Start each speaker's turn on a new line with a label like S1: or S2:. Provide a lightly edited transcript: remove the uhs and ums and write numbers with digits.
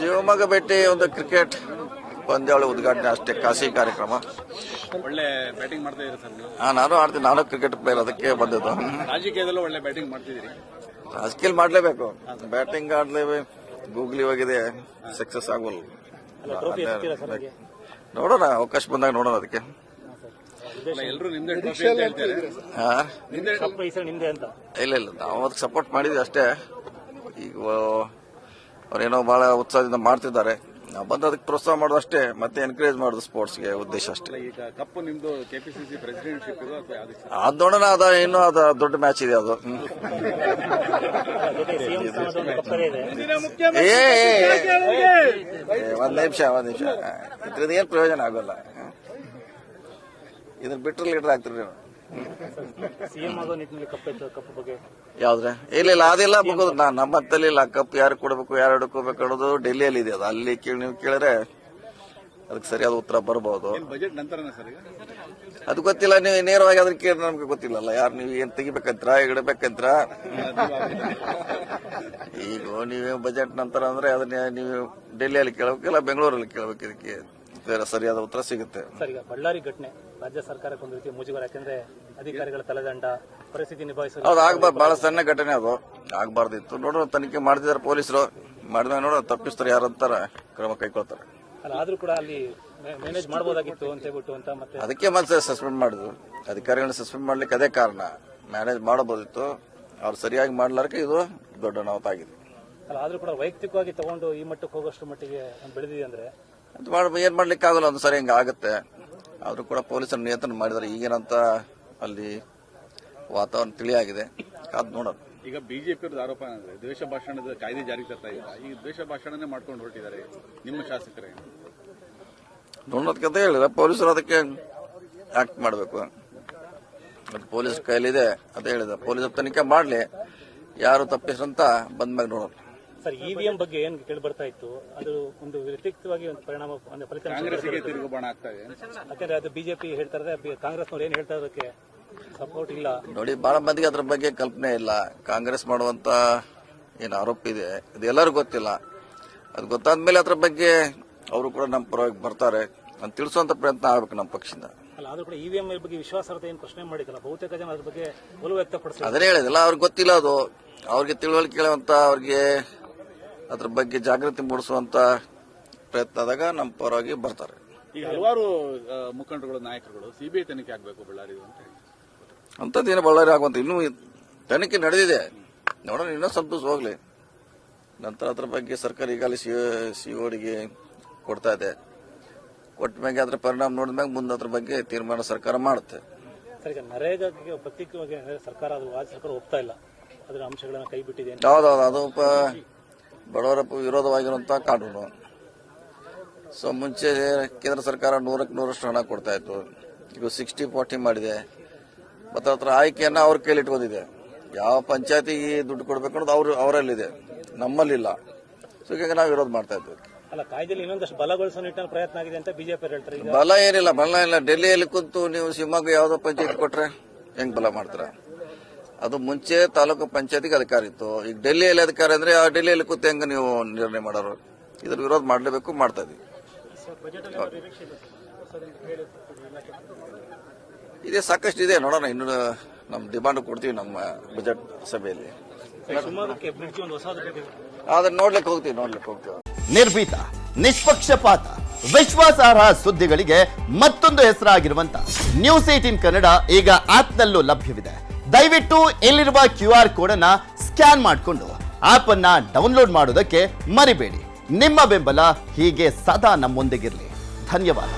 S1: ಶಿವಮೊಗ್ಗ ಭೇಟಿ ಒಂದು ಕ್ರಿಕೆಟ್ ಪಂದ್ಯಾವಳಿ ಉದ್ಘಾಟನೆ ಅಷ್ಟೇ, ಖಾಸಗಿ ಕಾರ್ಯಕ್ರಮ.
S2: ಒಳ್ಳೆ ಬ್ಯಾಟಿಂಗ್ ಮಾಡ್ತಾ ಇದ್ದೀರಾ ಸರ್ ನೀವು?
S1: ನಾನು ಆಡ್ತೀನಿ, ನಾನು ಕ್ರಿಕೆಟ್ ಪ್ಲೇಯರ್, ಅದಕ್ಕೆ ಬಂದಿದ್ದು.
S2: ರಾಜಕೀಯದಲ್ಲೂ ಒಳ್ಳೆ ಬ್ಯಾಟಿಂಗ್ ಮಾಡ್ತಿದ್ದೀರಿ.
S1: ರಾಜಕೀಯ ಮಾಡ್ಲೇಬೇಕು, ಬ್ಯಾಟಿಂಗ್ ಆಡ್ಲೇಬೇಕು. ಗೂಗ್ಲಿ ಹೋಗಿದೆ, ಸಕ್ಸಸ್ ಆಗೋಲ್ಲ. ನೋಡೋಣ, ಅವಕಾಶ ಬಂದಾಗ ನೋಡೋಣ. ಅದಕ್ಕೆ
S2: ಎಲ್ಲರೂ ನಿಮ್ದೇ ಟ್ರೋಫಿ ಅಂತ ಹೇಳ್ತಾರೆ.
S1: ಇಲ್ಲ ನಾವು ಅದಕ್ಕೆ ಸಪೋರ್ಟ್ ಮಾಡಿದ್ವಿ ಅಷ್ಟೇ. ಈಗ ಅವ್ರೇನೋ ಬಹಳ ಉತ್ಸಾಹದಿಂದ ಮಾಡ್ತಿದ್ದಾರೆ, ನಾವು ಬಂದು ಅದಕ್ಕೆ ಪ್ರೋತ್ಸಾಹ ಮಾಡೋದು ಅಷ್ಟೇ, ಮತ್ತೆ ಎನ್ಕರೇಜ್ ಮಾಡೋದು ಸ್ಪೋರ್ಟ್ಸ್ಗೆ ಉದ್ದೇಶ ಅಷ್ಟೇ.
S2: ಈಗ ಕಪ್ಪು ನಿಮ್ದು ಕೆಪಿಸಿಸಿ ಪ್ರೆಸಿಡೆಂಟ್ಶಿಪ್ ಇದು ಅಥವಾ ಯಾವ್ದು?
S1: ಅದು ನೋಡೋಣ, ಇನ್ನೂ ಅದು ದೊಡ್ಡ ಮ್ಯಾಚ್ ಇದೆ ಅದು. ಒಂದ್ ನಿಮಿಷ ಇದ್ರದ್ದು ಏನ್ ಪ್ರಯೋಜನ ಆಗೋಲ್ಲ. ಇದನ್ನ ಬಿಟ್ರೆ ಲೀಡರ್ ಆಗ್ತೀರಿ ನೀವು. ಯಾವ್ದ್ರೆ? ಇಲ್ಲ ಅದೆಲ್ಲ ಮುಗೋದು. ನಮ್ಮ ಹತ್ತಲ್ಲಿ ಇಲ್ಲ. ಕಪ್ ಯಾರು ಕೊಡಬೇಕು, ಯಾರು ಹಿಡ್ಕೋಬೇಕು ಅನ್ನೋದು ಡೆಲ್ಲಿಯಲ್ಲಿ ಇದೆ. ಅದು ಅಲ್ಲಿ ನೀವು ಕೇಳಿದ್ರೆ ಅದಕ್ಕೆ ಸರಿಯಾದ ಉತ್ತರ ಬರಬಹುದು.
S2: ಬಜೆಟ್ ನಂತರ
S1: ಅದು ಗೊತ್ತಿಲ್ಲ. ನೀವು ನೇರವಾಗಿ ಅದನ್ನ ಕೇಳಿದ್ರೆ ನಮ್ಗೆ ಗೊತ್ತಿಲ್ಲಲ್ಲ. ಯಾರು ನೀವು ಏನ್ ತೆಗಿಬೇಕಂತ್ರ, ಇಡಬೇಕಂತ್ರ. ಈಗ ನೀವು ಬಜೆಟ್ ನಂತರ ಅಂದ್ರೆ ಅದನ್ನ ನೀವು ಡೆಲ್ಲಿಯಲ್ಲಿ ಕೇಳಬೇಕು, ಇಲ್ಲ ಬೆಂಗಳೂರಲ್ಲಿ ಕೇಳಬೇಕು. ಇದಕ್ಕೆ ಬೇರೆ ಸರಿಯಾದ ಉತ್ತರ ಸಿಗುತ್ತೆ.
S3: ಸರ್, ಈಗ ಬಳ್ಳಾರಿ ಘಟನೆ ರಾಜ್ಯ ಸರ್ಕಾರಕ್ಕೆ ಒಂದು ರೀತಿ ಮುಜುಗರ. ಯಾಕಂದ್ರೆ ಅಧಿಕಾರಿಗಳ ತಲೆದಂಡ, ಪರಿಸ್ಥಿತಿ ನಿಭಾಯಿಸಲು
S1: ಅದು ಆಗ್ಬಾರ್ದು. ಬಹಳ ಸಣ್ಣ ಘಟನೆ ಅದು, ಆಗ್ಬಾರ್ದಿತ್ತು. ನೋಡೋಣ, ತನಿಖೆ ಮಾಡ್ತಿದ್ದಾರೆ ಪೊಲೀಸರು. ಮಾಡಿದಾಗ ನೋಡೋಣ, ತಪ್ಪಿಸ್ತಾರೆ ಯಾರಂತಾರ ಕ್ರಮ ಕೈಗೊಳ್ತಾರೆ.
S3: ಅಲ್ಲ, ಆದ್ರೂ ಕೂಡ ಅಲ್ಲಿ ಮ್ಯಾನೇಜ್ ಮಾಡಬಹುದಾಗಿತ್ತು ಅಂತ ಹೇಳ್ಬಿಟ್ಟು ಅಂತ ಮತ್ತೆ
S1: ಅದಕ್ಕೆ ಮತ್ತೆ ಸಸ್ಪೆಂಡ್ ಮಾಡಿದ್ರು. ಅಧಿಕಾರಿಗಳನ್ನ ಸಸ್ಪೆಂಡ್ ಮಾಡ್ಲಿಕ್ಕೆ ಅದೇ ಕಾರಣ. ಮ್ಯಾನೇಜ್ ಮಾಡಬಹುದಿತ್ತು, ಅವ್ರು ಸರಿಯಾಗಿ ಮಾಡ್ಲಾರ್ಕೆ ಇದು ದೊಡ್ಡ ಅನಾಹುತ ಆಗಿದೆ.
S3: ಅಲ್ಲ, ಆದ್ರೂ ಕೂಡ ವೈಯಕ್ತಿಕವಾಗಿ ತಗೊಂಡು ಈ ಮಟ್ಟಕ್ಕೆ ಹೋಗೋಷ್ಟು ಮಟ್ಟಿಗೆ ಬೆಳೆದಿದೆ ಅಂದ್ರೆ
S1: ಏನ್ ಮಾಡ್ಲಿಕ್ಕೆ ಆಗಲ್ಲ. ಒಂದು ಸರಿ ಹಿಂಗ ಆಗುತ್ತೆ. ಆದ್ರೂ ಕೂಡ ಪೊಲೀಸರು ನಿಯಂತ್ರಣ ಮಾಡಿದ್ದಾರೆ. ಈಗೇನಂತ ಅಲ್ಲಿ ವಾತಾವರಣ ತಿಳಿಯಾಗಿದೆ, ಕಾದ್ ನೋಡೋಣ.
S2: ಈಗ ಬಿಜೆಪಿ ಆರೋಪ ಅಂದ್ರೆ ದ್ವೇಷ ಭಾಷಣದ ಕಾಯ್ದೆ ಜಾರಿಗೆ ತರ್ತಾ ಇಲ್ಲ. ಈ ದ್ವೇಷ ಭಾಷಣನೇ ಮಾಡ್ಕೊಂಡು ಹೊರಟಿದ್ದಾರೆ ನಿಮ್ಮ ಶಾಸಕರೇ.
S1: ನೋಡೋದಕ್ಕೆ ಹೇಳಿಲ್ಲ, ಪೊಲೀಸರು ಅದಕ್ಕೆ ಆಕ್ಟ್ ಮಾಡಬೇಕು. ಅದು ಪೊಲೀಸ್ ಕೈಲಿದೆ, ಅದೇ ಹೇಳಿದೆ. ಪೊಲೀಸರು ತನಿಖೆ ಮಾಡಲಿ, ಯಾರು ತಪ್ಪಿಸ್ರಂತ ಬಂದ್ಮ್ಯಾಗ ನೋಡೋಣ.
S3: ಸರ್, ಇವಿಎಂ ಬಗ್ಗೆ ಏನ್ ಕೇಳಿ ಬರ್ತಾ ಇತ್ತು, ಅದು ಒಂದು ವ್ಯತಿರಿಕ್ತವಾಗಿ ಒಂದು ಪರಿಣಾಮ, ಒಂದು ಫಲಿತಾಂಶ
S2: ಕಾಂಗ್ರೆಸ್ಗೆ ತಿರುಗುಬಾಣ ಆಗ್ತಾ ಇದೆ.
S3: ಯಾಕಂದ್ರೆ ಅದು ಬಿಜೆಪಿ ಹೇಳ್ತಾ ಇದ್ದಾರೆ, ಕಾಂಗ್ರೆಸ್ನವ್ರು ಏನ್ ಹೇಳ್ತಾ ಇರೋದಕ್ಕೆ ಸಪೋರ್ಟ್ ಇಲ್ಲ.
S1: ನೋಡಿ, ಬಹಳ ಮಂದಿಗೆ ಅದ್ರ ಬಗ್ಗೆ ಕಲ್ಪನೆ ಇಲ್ಲ. ಕಾಂಗ್ರೆಸ್ ಮಾಡುವಂತ ಏನು ಆರೋಪ ಇದೆ ಅದು ಎಲ್ಲರಿಗೂ ಗೊತ್ತಿಲ್ಲ. ಅದು ಗೊತ್ತಾದ್ಮೇಲೆ ಅದ್ರ ಬಗ್ಗೆ ಅವರು ಕೂಡ ನಮ್ಮ ಪರವಾಗಿ ಬರ್ತಾರೆ ಅಂತ ತಿಳಿಸುವಂತ ಪ್ರಯತ್ನ ಆಗ್ಬೇಕು ನಮ್ಮ ಪಕ್ಷದಿಂದ.
S3: ಅಲ್ಲ, ಆದ್ರೂ ಕೂಡ ಇವಿಎಂ ಬಗ್ಗೆ ವಿಶ್ವಾಸಾರ್ಹತೆ ಏನು ಪ್ರಶ್ನೆ ಮಾಡಿದ್ದಲ್ಲ, ಬಹುತೇಕ ಜನ ಅದ್ರ ಬಗ್ಗೆ ಒಲವು ವ್ಯಕ್ತಪಡಿಸ್ತಾರೆ.
S1: ಅದನ್ನೇ ಹೇಳಿದಿಲ್ಲ, ಅವ್ರಿಗೆ ಗೊತ್ತಿಲ್ಲ. ಅದು ಅವ್ರಿಗೆ ತಿಳುವಳಿಕೆ ಕೇಳುವಂತ, ಅವ್ರಿಗೆ ಅದ್ರ ಬಗ್ಗೆ ಜಾಗೃತಿ ಮೂಡಿಸುವಂತ ಪ್ರಯತ್ನ ಆದಾಗ ನಮ್ಮ ಪರವಾಗಿ ಬರ್ತಾರೆ.
S2: ಈಗ ಹಲವಾರು ಮುಖಂಡರುಗಳು, ನಾಯಕರುಗಳು ಸಿಬಿಐ ತನಿಖೆ ಆಗಬೇಕು ಬಳ್ಳಾರಿ ಅಂತ
S1: ಅಂತದ್ದೇನು ಬಳ್ಳಾರಿ ಆಗುವಂತ ಇನ್ನೂ ತನಿಖೆ ನಡೆದಿದೆ. ನೋಡೋಣ, ಇನ್ನೂ ಸ್ವಲ್ಪ ದಿವಸ ಹೋಗ್ಲಿ. ನಂತರ ಅದ್ರ ಬಗ್ಗೆ ಸರ್ಕಾರ ಈಗಾಗಲೇ ಸಿಒಡಿಗೆ ಕೊಡ್ತಾ ಇದೆ. ಕೊಟ್ಟ ಮ್ಯಾಗೆ ಅದ್ರ ಪರಿಣಾಮ ನೋಡಿದ್ಮ್ಯಾಗ ಮುಂದೆ ಅದ್ರ ಬಗ್ಗೆ ತೀರ್ಮಾನ ಸರ್ಕಾರ ಮಾಡುತ್ತೆ.
S3: ಸರ್, ಈಗ ನರೇಗಾಗೆ ಪ್ರತ್ಯೇಕವಾಗಿ ಸರ್ಕಾರ, ಅದು ರಾಜ್ಯ ಸರ್ಕಾರ ಒಪ್ತಾ ಇಲ್ಲ, ಅದರ ಅಂಶಗಳನ್ನ ಕೈ ಬಿಟ್ಟಿದೆ.
S1: ಹೌದೌದು, ಅದು ಬಡವರ ವಿರೋಧವಾಗಿರುವಂತಹ ಕಾನೂನು. ಸೊ ಮುಂಚೆ ಕೇಂದ್ರ ಸರ್ಕಾರ 100ಕ್ಕೆ 100% ಹಣ ಕೊಡ್ತಾ ಇತ್ತು. ಈಗ 60-40 ಮಾಡಿದೆ. ಮತ್ತೆ ಅದರ ಆಯ್ಕೆಯನ್ನ ಅವ್ರ ಕೈಲಿ ಇಟ್ಕೊಂಡಿದೆ. ಯಾವ ಪಂಚಾಯತಿಗೆ ದುಡ್ಡು ಕೊಡಬೇಕು ಅನ್ನೋದು ಅವರಲ್ಲಿದೆ, ನಮ್ಮಲ್ಲಿಲ್ಲ. ಸೊ ಈಗ ನಾವು ವಿರೋಧ ಮಾಡ್ತಾ ಇದ್ವಿ.
S3: ಅಲ್ಲ, ಕಾಯ್ದೆಯಲ್ಲಿ ಇನ್ನೊಂದಷ್ಟು ಬಲಗೊಳಿಸೋ ನಿಟ್ಟಿನ ಪ್ರಯತ್ನ ಆಗಿದೆ ಅಂತ ಬಿಜೆಪಿ ಹೇಳ್ತಾರೆ.
S1: ಬಲ ಏನಿಲ್ಲ. ಡೆಲ್ಲಿಯಲ್ಲಿ ಕುಂತು ನೀವು ಶಿವಮೊಗ್ಗ ಯಾವ್ದೋ ಪಂಚಾಯತ್ ಕೊಟ್ರೆ ಹೆಂಗ್ ಬಲ ಮಾಡ್ತಾರ? ಅದು ಮುಂಚೆ ತಾಲೂಕು ಪಂಚಾಯತಿಗೆ ಅಧಿಕಾರ ಇತ್ತು. ಈಗ ಡೆಲ್ಲಿಯಲ್ಲಿ ಅಧಿಕಾರ ಅಂದ್ರೆ ಆ ಡೆಲ್ಲಿಯಲ್ಲಿ ಕೂತು ಹೆಂಗ ನೀವು ನಿರ್ಣಯ ಮಾಡೋರು? ಇದ್ರ ವಿರೋಧ ಮಾಡಲೇಬೇಕು, ಮಾಡ್ತಾ ಇದೀವಿ. ಇದೇ ಸಾಕಷ್ಟು ಇದೆ, ನೋಡೋಣ. ಇನ್ನು ನಮ್ಮ ಡಿಮಾಂಡ್ ಕೊಡ್ತೀವಿ ನಮ್ಮ ಬಜೆಟ್ ಸಭೆಯಲ್ಲಿ. ಅದನ್ನ ನೋಡ್ಲಿಕ್ಕೆ ಹೋಗ್ತೀವಿ.
S4: ನಿರ್ಭೀತ, ನಿಷ್ಪಕ್ಷಪಾತ, ವಿಶ್ವಾಸಾರ್ಹ ಸುದ್ದಿಗಳಿಗೆ ಮತ್ತೊಂದು ಹೆಸರಾಗಿರುವಂತ ನ್ಯೂಸ್ 18 ಕನ್ನಡ ಈಗ ಆಪ್ನಲ್ಲೂ ಲಭ್ಯವಿದೆ. ದಯವಿಟ್ಟು ಇಲ್ಲಿರುವ QR ಕೋಡ್ ಅನ್ನ ಸ್ಕ್ಯಾನ್ ಮಾಡಿಕೊಂಡು ಆಪ್ ಅನ್ನ ಡೌನ್ಲೋಡ್ ಮಾಡೋದಕ್ಕೆ ಮರಿಬೇಡಿ. ನಿಮ್ಮ ಬೆಂಬಲ ಹೀಗೆ ಸದಾ ನಮ್ಮೊಂದಿಗಿರಲಿ. ಧನ್ಯವಾದ.